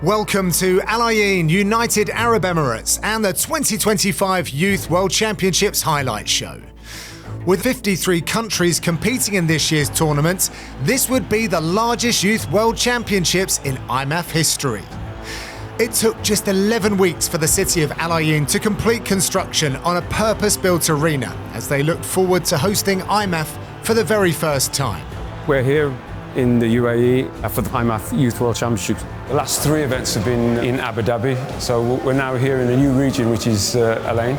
Welcome to Al Ain, United Arab Emirates and the 2025 Youth World Championships highlight show. With 53 countries competing in this year's tournament, this would be the largest Youth World Championships in IMMAF history. It took just 11 weeks for the city of Al Ain to complete construction on a purpose-built arena as they look forward to hosting IMMAF for the very first time. We're here in the UAE for the IMMAF Youth World Championships. The last three events have been in Abu Dhabi, so we're now here in a new region, which is Al Ain.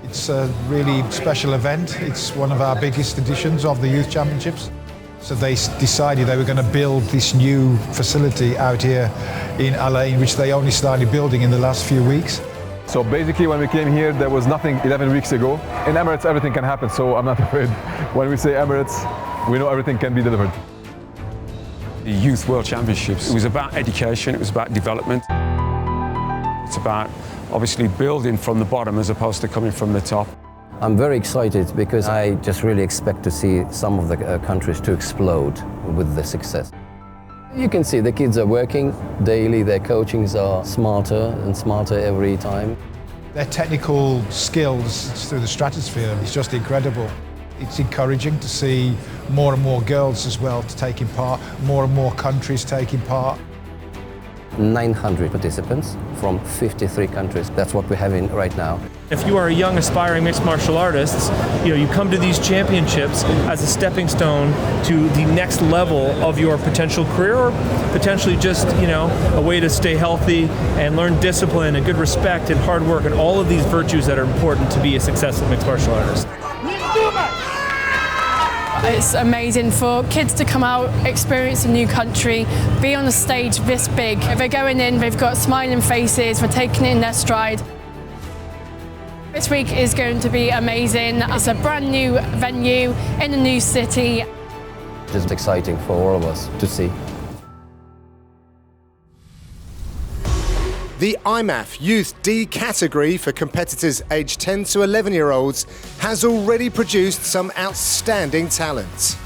It's a really special event. It's one of our biggest editions of the Youth Championships. So they decided they were going to build this new facility out here in Al Ain, which they only started building in the last few weeks. So basically when we came here, there was nothing 11 weeks ago. In Emirates, everything can happen, so I'm not afraid. When we say Emirates, we know everything can be delivered. The Youth World Championships, it was about education, it was about development. It's about obviously building from the bottom as opposed to coming from the top. I'm very excited because I just really expect to see some of the countries to explode with the success. You can see the kids are working daily, their coachings are smarter and smarter every time. Their technical skills through the stratosphere is just incredible. It's encouraging to see more and more girls as well taking part, more and more countries taking part. 900 participants from 53 countries. That's what we're having right now. If you are a young aspiring mixed martial artist, you come to these championships as a stepping stone to the next level of your potential career, or potentially just, a way to stay healthy and learn discipline and good respect and hard work and all of these virtues that are important to be a successful mixed martial artist. It's amazing for kids to come out, experience a new country, be on a stage this big. If they're going in, they've got smiling faces, they're taking it in their stride. This week is going to be amazing. It's a brand new venue in a new city. Just exciting for all of us to see. The IMMAF Youth D category for competitors aged 10 to 11-year-olds has already produced some outstanding talent.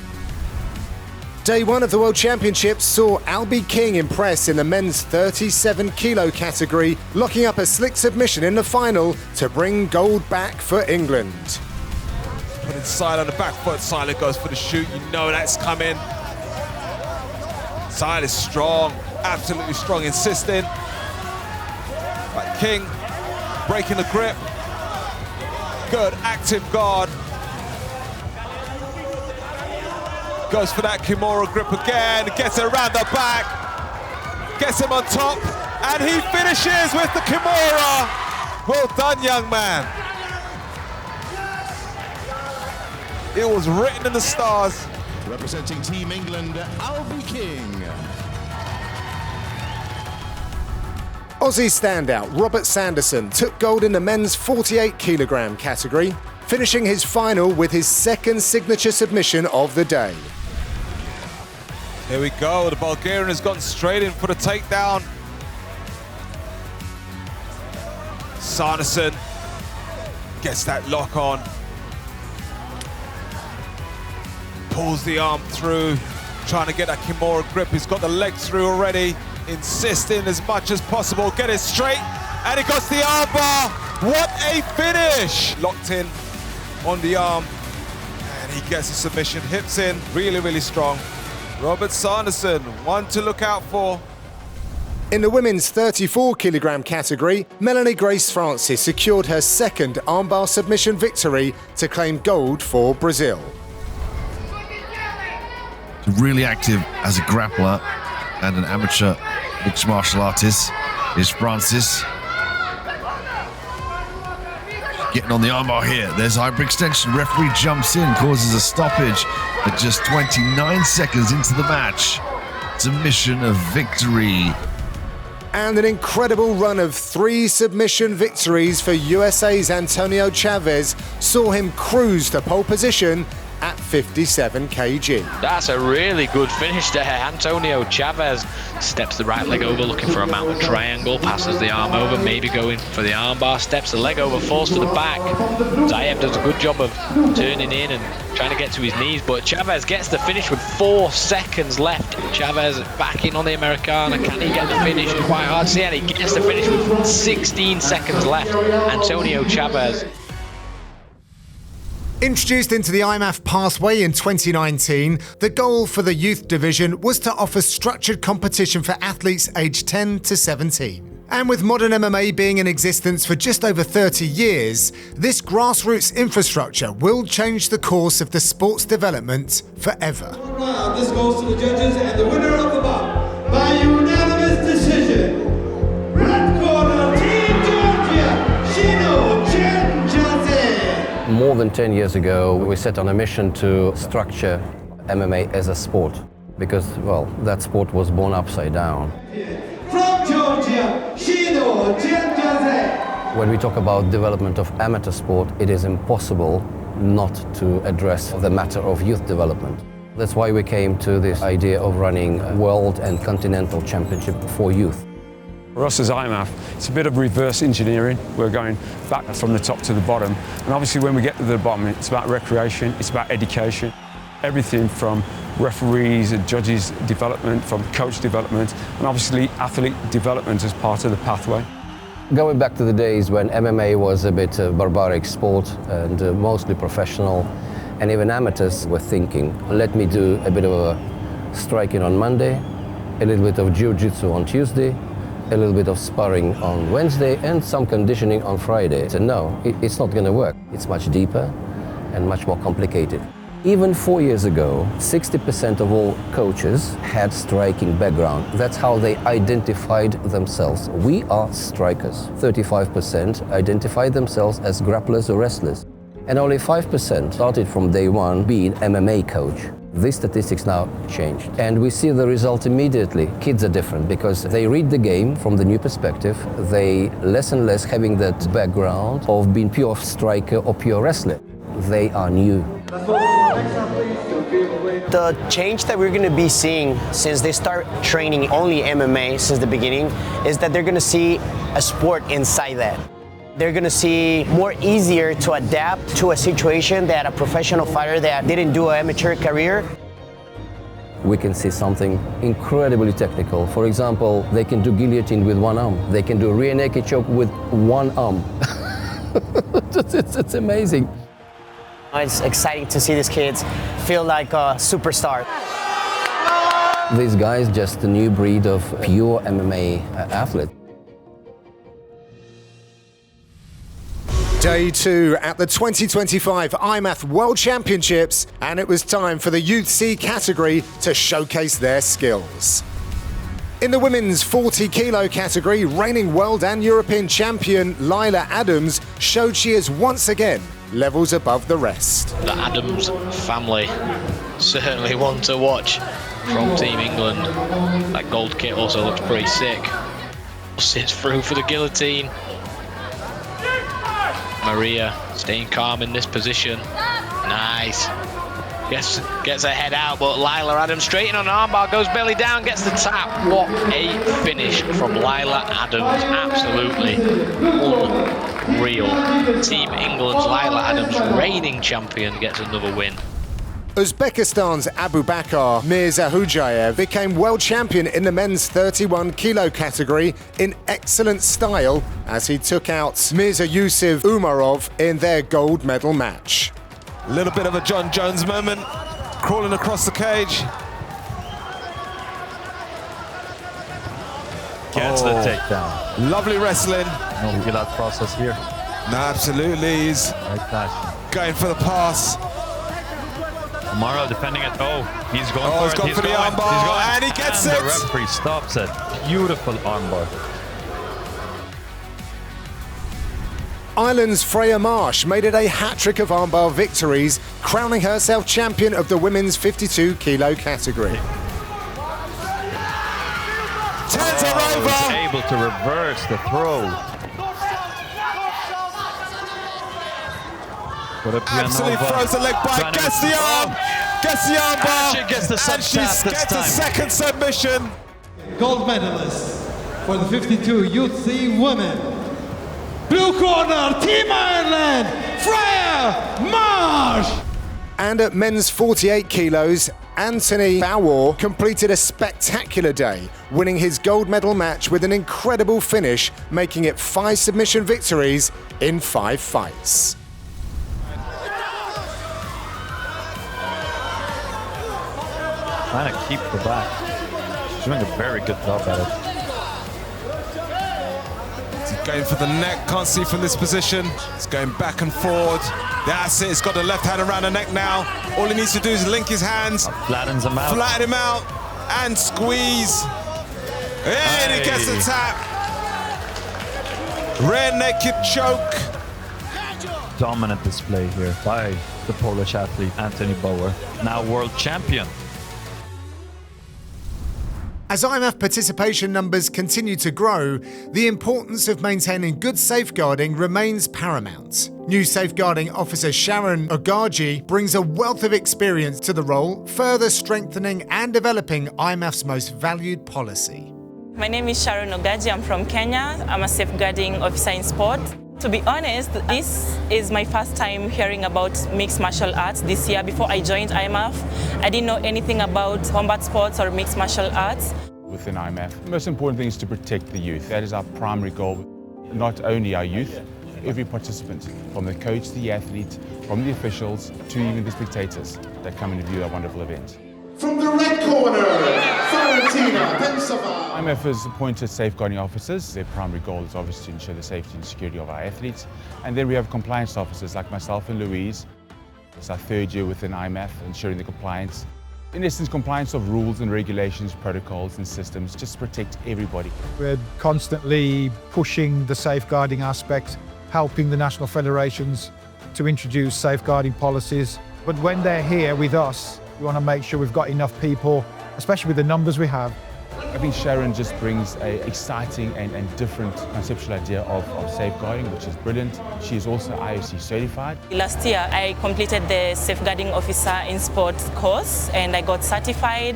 Day one of the World Championships saw Albie King impress in the men's 37-kilo category, locking up a slick submission in the final to bring gold back for England. Put inside on the back foot, Silas goes for the shoot, that's coming. Silas strong, absolutely strong, insisting. But King breaking the grip. Good active guard. Goes for that Kimura grip again. Gets it around the back. Gets him on top. And he finishes with the Kimura. Well done, young man. It was written in the stars. Representing Team England, Albie King. Aussie standout Robert Sanderson took gold in the men's 48-kilogram category, finishing his final with his second signature submission of the day. Here we go, the Bulgarian has gone straight in for the takedown. Sanderson gets that lock on. Pulls the arm through, trying to get that Kimura grip. He's got the leg through already. Insisting as much as possible, get it straight, and he got the arm bar. What a finish! Locked in on the arm, and he gets a submission, hips in, really, really strong. Robert Sanderson, one to look out for. In the women's 34-kilogram category, Melanie Grace Francis secured her second armbar submission victory to claim gold for Brazil. Really active as a grappler and an amateur mixed martial artist is Francis. Getting on the armbar here. There's hyperextension. Referee jumps in, causes a stoppage at just 29 seconds into the match. Submission of victory. And an incredible run of 3 submission victories for USA's Antonio Chavez saw him cruise to pole position at 57 kg. That's a really good finish there. Antonio Chavez steps the right leg over, looking for a mountain triangle, passes the arm over, maybe going for the armbar, steps the leg over, falls to the back. Zayev does a good job of turning in and trying to get to his knees, but Chavez gets the finish with 4 seconds left. Chavez back in on the Americana. Can he get the finish? Quite hard to see, and he gets the finish with 16 seconds left. Antonio Chavez. Introduced into the IMMAF pathway in 2019, the goal for the youth division was to offer structured competition for athletes aged 10 to 17. And with modern MMA being in existence for just over 30 years, this grassroots infrastructure will change the course of the sport's development forever. This goes to the judges, and the winner of the bout by unanimous decision. Red corner, Team Georgia, Shino Chen. More than 10 years ago, we set on a mission to structure MMA as a sport because, well, that sport was born upside down. From Georgia, Shino Chen. When we talk about development of amateur sport, it is impossible not to address the matter of youth development. That's why we came to this idea of running a world and continental championship for youth. For us as IMMAF, it's a bit of reverse engineering. We're going back from the top to the bottom. And obviously when we get to the bottom, it's about recreation, it's about education. Everything from referees and judges development, from coach development, and obviously athlete development as part of the pathway. Going back to the days when MMA was a bit barbaric sport and mostly professional, and even amateurs were thinking, let me do a bit of a striking on Monday, a little bit of jiu-jitsu on Tuesday, a little bit of sparring on Wednesday, and some conditioning on Friday. So no, it's not going to work. It's much deeper and much more complicated. Even 4 years ago, 60% of all coaches had striking background. That's how they identified themselves. We are strikers. 35% identified themselves as grapplers or wrestlers. And only 5% started from day one being MMA coach. These statistics now changed. And we see the result immediately. Kids are different because they read the game from the new perspective. They less and less having that background of being pure striker or pure wrestler. They are new. The change that we're going to be seeing since they start training only MMA since the beginning is that they're going to see a sport inside that. They're going to see more easier to adapt to a situation that a professional fighter that didn't do an amateur career. We can see something incredibly technical. For example, they can do guillotine with one arm. They can do rear naked choke with one arm. It's amazing. It's exciting to see these kids feel like a superstar. These guys just a new breed of pure MMA athlete. Day 2 at the 2025 IMMAF World Championships, and it was time for the Youth C category to showcase their skills. In the women's 40 kilo category, reigning world and European champion Lila Adams showed she is once again levels above the rest. The Adams family certainly one to watch from Team England. That gold kit also looks pretty sick. Sits through for the guillotine. Maria staying calm in this position. Nice. Gets her head out, but Lila Adams straight in on an armbar, goes belly down, gets the tap. What a finish from Lila Adams. Absolutely unreal. Team England's Lila Adams, reigning champion, gets another win. Uzbekistan's Abubakar Mirzahujayev became world champion in the men's 31 kilo category in excellent style as he took out Mirza Yusuf Umarov in their gold medal match. A little bit of a John Jones moment, crawling across the cage. Gets the takedown. Lovely wrestling. No Gilad process here. No, absolutely. He's going for the pass. Amaro defending it. Oh, he's going for it. He's gone for the armbar, and he gets it. The referee stops it. Beautiful armbar. Ireland's Freya Marsh made it a hat-trick of armbar victories, crowning herself champion of the women's 52 kilo category. Turns her over. Able to reverse the throw. Absolutely throws the leg by, gets the arm, gets the armbar, and she gets the a second submission. Gold medalist for the 52 Youth C women. Blue corner, Team Ireland, Freya Marsh. And at men's 48 kilos, Anthony Bauer completed a spectacular day, winning his gold medal match with an incredible finish, making it 5 submission victories in 5 fights. Trying to keep her back. She's doing a very good job at it. He's going for the neck, can't see from this position. He's going back and forward. That's it, he's got the left hand around the neck now. All he needs to do is link his hands. Flattens him out. Flatten him out and squeeze. And he gets the tap. Rear naked choke. Dominant display here by the Polish athlete Anthony Bauer, now world champion. As IMMAF participation numbers continue to grow, the importance of maintaining good safeguarding remains paramount. New safeguarding officer Sharon Ogaji brings a wealth of experience to the role, further strengthening and developing IMMAF's most valued policy. My name is Sharon Ogaji, I'm from Kenya. I'm a safeguarding officer in sport. To be honest, this is my first time hearing about mixed martial arts this year. Before I joined IMMAF, I didn't know anything about combat sports or mixed martial arts. Within IMMAF, the most important thing is to protect the youth. That is our primary goal. Not only our youth, every participant, from the coach to the athlete, from the officials to even the spectators that come and view our wonderful event. From the red corner, Valentina Pensova. IMMAF has appointed safeguarding officers. Their primary goal is obviously to ensure the safety and security of our athletes. And then we have compliance officers like myself and Louise. It's our 3rd year within IMMAF, ensuring the compliance. In essence, compliance of rules and regulations, protocols and systems, just to protect everybody. We're constantly pushing the safeguarding aspect, helping the national federations to introduce safeguarding policies. But when they're here with us, we want to make sure we've got enough people, especially with the numbers we have. I think Sharon just brings an exciting and different conceptual idea of safeguarding, which is brilliant. She is also IOC certified. Last year, I completed the safeguarding officer in sport course and I got certified.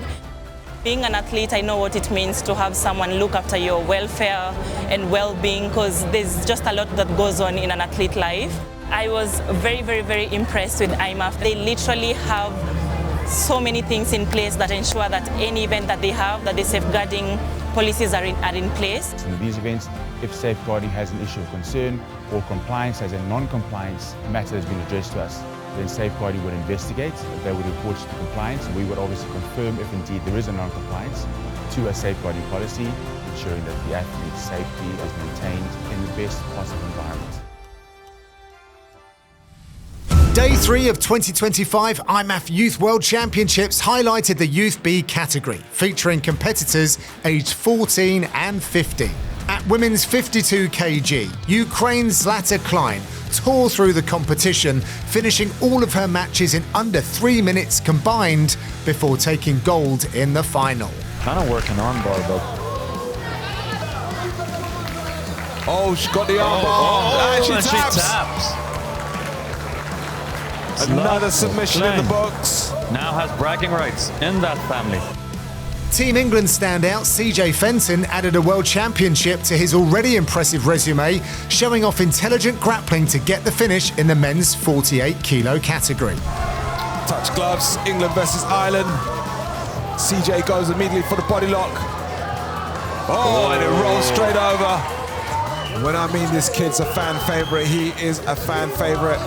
Being an athlete, I know what it means to have someone look after your welfare and well-being, because there's just a lot that goes on in an athlete life. I was very, very, very impressed with IMMAF. They literally have so many things in place that ensure that any event that they have, that the safeguarding policies are in place. In these events, if safeguarding has an issue of concern or compliance as a non-compliance matter has been addressed to us, then safeguarding would investigate. They would report to compliance, and we would obviously confirm if indeed there is a non-compliance to a safeguarding policy, ensuring that the athlete's safety is maintained in the best possible environment. Day 3 of 2025 IMMAF Youth World Championships highlighted the Youth B category, featuring competitors aged 14 and 15. At women's 52 kg, Ukraine's Zlata Klein tore through the competition, finishing all of her matches in under 3 minutes combined before taking gold in the final. Kind of working on bar, but... Oh, she got the armbar. And she taps. Another submission Klein in the box. Now has bragging rights in that family. Team England standout CJ Fenton added a world championship to his already impressive resume, showing off intelligent grappling to get the finish in the men's 48 kilo category. Touch gloves, England versus Ireland. CJ goes immediately for the body lock. Oh, and it rolls straight over. When I mean this kid's a fan favorite, he is a fan favorite.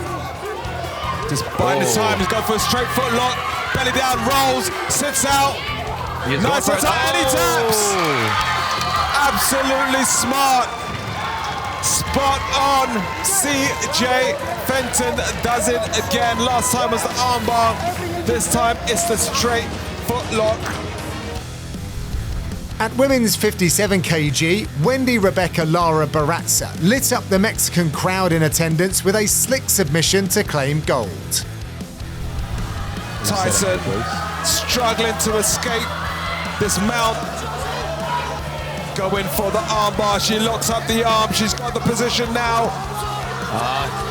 Just biding his time, he's going for a straight foot lock, belly down, rolls, sits out. Nice attack, and he taps. Absolutely smart. Spot on. CJ Fenton does it again. Last time was the armbar. This time it's the straight foot lock. At women's 57 kg, Wendy Rebecca Lara Barraza lit up the Mexican crowd in attendance with a slick submission to claim gold. Tyson struggling to escape this mount. Going for the armbar, she locks up the arm, she's got the position now.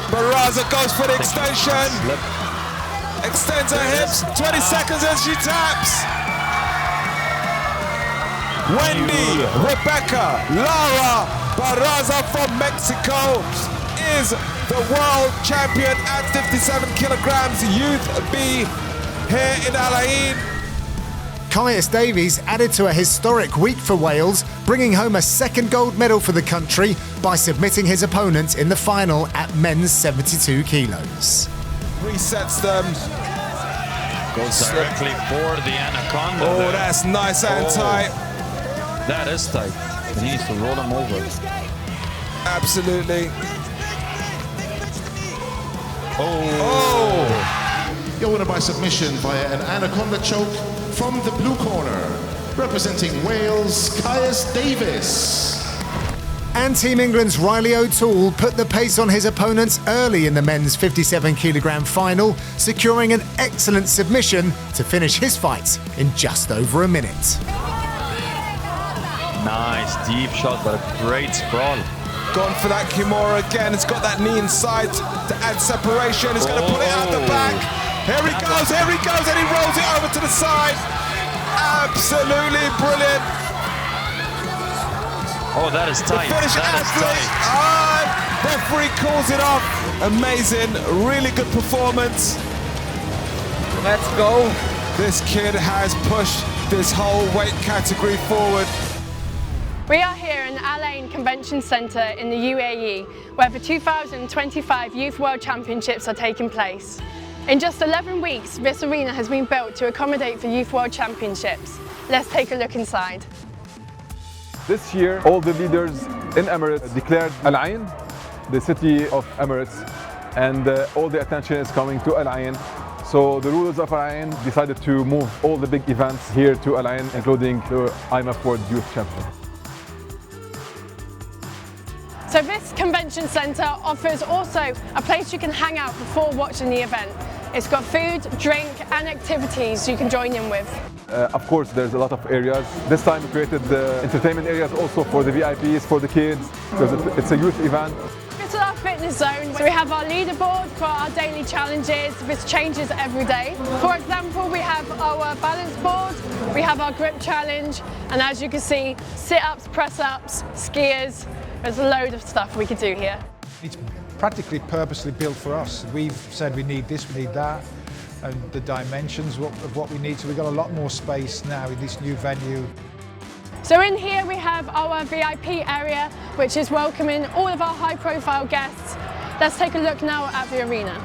Barraza goes for the extension. Extends her hips, 20 seconds and she taps. Wendy Rebecca Lara Barraza from Mexico is the world champion at 57 kilograms, Youth B, here in Al Ain. Caius Davies added to a historic week for Wales, bringing home a second gold medal for the country by submitting his opponent in the final at men's 72 kilos. Resets them. Goes directly for the anaconda. Oh, there. that's nice and tight. That is tight. He needs to roll him over. Absolutely. Oh! Your winner by submission via an anaconda choke from the blue corner, representing Wales, Caius Davies. And Team England's Riley O'Toole put the pace on his opponents early in the men's 57 kilogram final, securing an excellent submission to finish his fight in just over a minute. Nice deep shot, but a great sprawl. Gone for that Kimura again. It's got that knee inside to add separation. It's going to pull it out the back. Here he goes, and he rolls it over to the side. Absolutely brilliant. Oh, that is tight. The finish athlete. Referee calls it off. Amazing, really good performance. Let's go. This kid has pushed this whole weight category forward. We are here in Al Ain Convention Centre in the UAE, where the 2025 Youth World Championships are taking place. In just 11 weeks, this arena has been built to accommodate the Youth World Championships. Let's take a look inside. This year, all the leaders in Emirates declared Al Ain the city of Emirates, and all the attention is coming to Al Ain. So the rulers of Al Ain decided to move all the big events here to Al Ain, including the IMMAF World Youth Championships. So this convention centre offers also a place you can hang out before watching the event. It's got food, drink and activities you can join in with. Of course, there's a lot of areas. This time we created the entertainment areas also for the VIPs, for the kids, because it's a youth event. This is our fitness zone. So we have our leaderboard for our daily challenges. This changes every day. For example, we have our balance board, we have our grip challenge, and as you can see, sit-ups, press-ups, skiers. There's a load of stuff we could do here. It's practically purposely built for us. We've said we need this, we need that, and the dimensions of what we need. So we've got a lot more space now in this new venue. So in here we have our VIP area, which is welcoming all of our high-profile guests. Let's take a look now at the arena.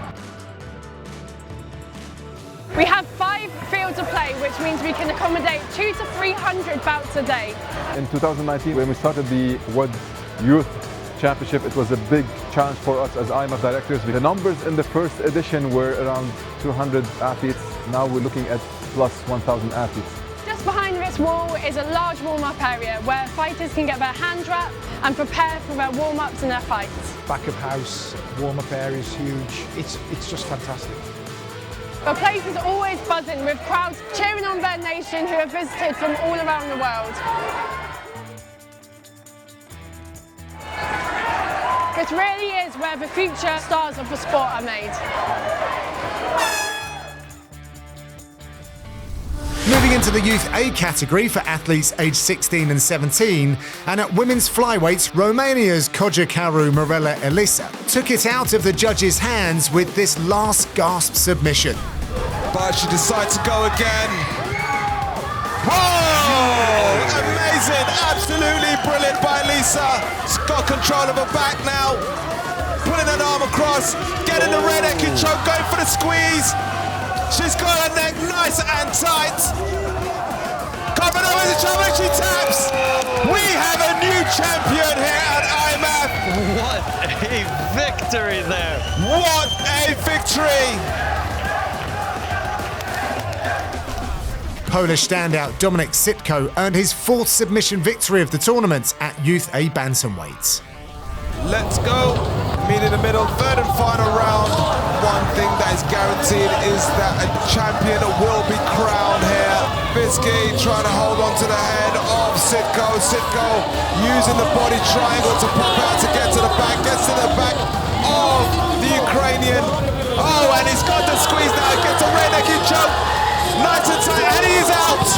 We have 5 fields of play, which means we can accommodate 200 to 300 bouts a day. In 2019, when we started the World Youth Championship, it was a big challenge for us as IMMAF directors. The numbers in the first edition were around 200 athletes. Now we're looking at plus 1,000 athletes. Just behind this wall is a large warm-up area where fighters can get their hands wrapped and prepare for their warm-ups and their fights. Back of house, warm-up area is huge. It's just fantastic. The place is always buzzing with crowds cheering on their nation who have visited from all around the world. This really is where the future stars of the sport are made. Moving into the Youth A category for athletes aged 16 and 17, and at women's flyweights, Romania's Kojakaru Mirela Elisa took it out of the judges' hands with this last gasp submission. But she decides to go again. Whoa! Amazing, absolutely brilliant by Elisa. She's got control of her back now. Pulling an arm across, getting the rear naked choke, going for the squeeze. She's got her neck nice and tight. Coming over the choke and she taps. We have a new champion here at IMMAF. What a victory there. What a victory. Polish standout Dominik Sitko earned his 4th submission victory of the tournament at Youth A bantamweight. Let's go. Meet in the middle, 3rd and final round. One thing that is guaranteed is that a champion will be crowned here. Bisky trying to hold on to the head of Sitko. Sitko using the body triangle to pop out to get to the back. Gets to the back of the Ukrainian. Oh, and he's got the squeeze now. Gets a rear naked choke. Nice and tight, and he's out.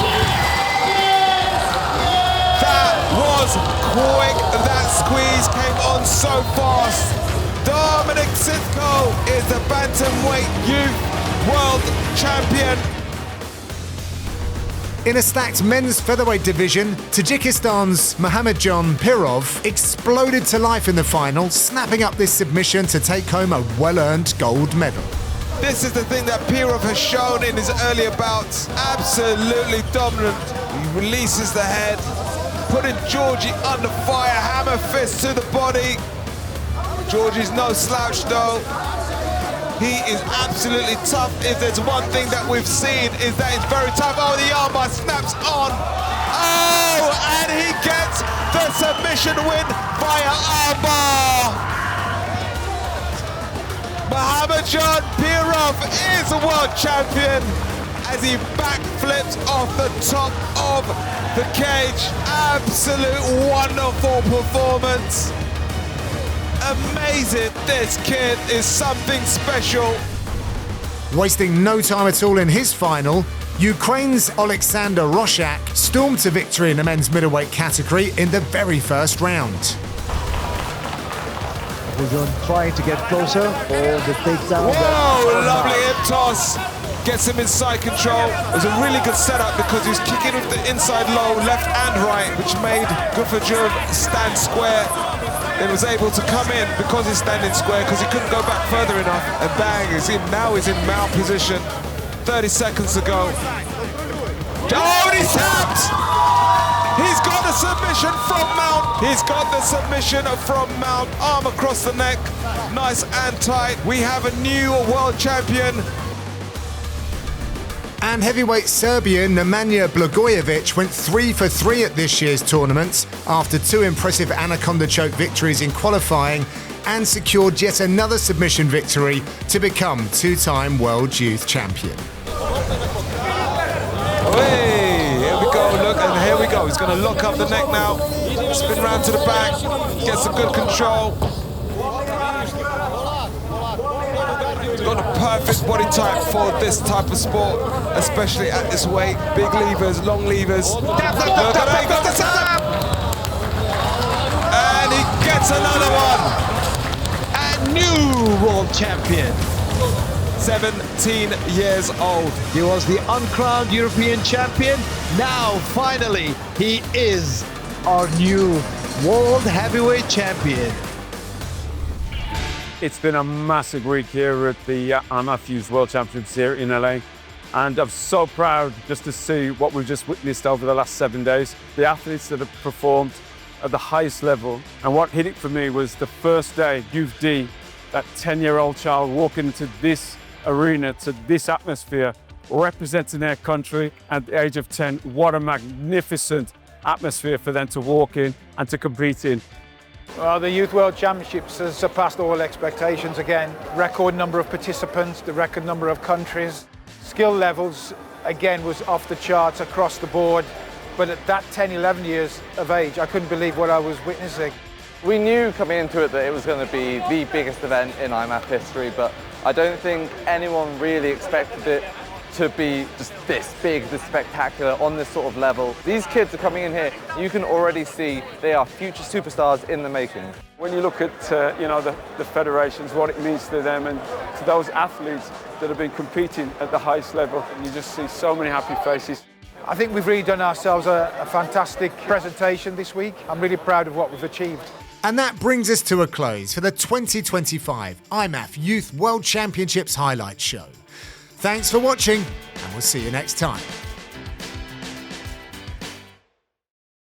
That was quick. That squeeze came on so fast. Dominik Sitko is the bantamweight youth world champion. In a stacked men's featherweight division, Tajikistan's Muhammadjon Pirov exploded to life in the final, snapping up this submission to take home a well-earned gold medal. This is the thing that Pirov has shown in his earlier bouts. Absolutely dominant. He releases the head, putting Georgie under fire, hammer fist to the body. Georgie's no slouch though. He is absolutely tough. If there's one thing that we've seen is that he's very tough. Oh, the armbar snaps on. Oh, and he gets the submission win via armbar. Muhammadjon Pirov is a world champion as he backflips off the top of the cage. Absolute wonderful performance. Amazing, this kid is something special. Wasting no time at all in his final, Ukraine's Alexander Roshak stormed to victory in the men's middleweight category in the very first round. Trying to get closer. The takedown. Whoa, lovely hip toss. Gets him inside control. It was a really good setup because he was kicking with the inside low, left and right, which made Gufajov stand square. Then was able to come in because he's standing square because he couldn't go back further enough. And bang, now he's in mount position. 30 seconds to go. Oh, and he's tapped! He's got the submission from mount. He's got the submission from mount. Arm across the neck. Nice and tight. We have a new world champion. And heavyweight Serbian Nemanja Blagojevic went 3 for 3 at this year's tournament after 2 impressive anaconda choke victories in qualifying and secured yet another submission victory to become 2-time world youth champion. Hey, here we go, look, and here we go. He's going to lock up the neck now. Spin round to the back, gets some good control. He's got a perfect body type for this type of sport, especially at this weight. Big levers, long levers. Look at that, he got the tap! And he gets another one. And new world champion. 17 years old. He was the uncrowned European champion. Now, finally, he is our new world heavyweight champion. It's been a massive week here at the IMMAF Youth World Championships here in LA. And I'm so proud just to see what we've just witnessed over the last 7 days. The athletes that have performed at the highest level. And what hit it for me was the first day, Youth D, that 10-year-old child walking into this arena, to this atmosphere, representing their country at the age of 10. What a magnificent atmosphere for them to walk in and to compete in. Well, the Youth World Championships has surpassed all expectations again. Record number of participants, the record number of countries. Skill levels, again, was off the charts across the board. But at that 10, 11 years of age, I couldn't believe what I was witnessing. We knew coming into it that it was going to be the biggest event in IMMAF history, but I don't think anyone really expected it to be just this big, this spectacular, on this sort of level. These kids are coming in here, you can already see they are future superstars in the making. When you look at the federations, what it means to them and to those athletes that have been competing at the highest level, you just see so many happy faces. I think we've really done ourselves a fantastic presentation this week. I'm really proud of what we've achieved. And that brings us to a close for the 2025 IMMAF Youth World Championships highlight show. Thanks for watching, and we'll see you next time.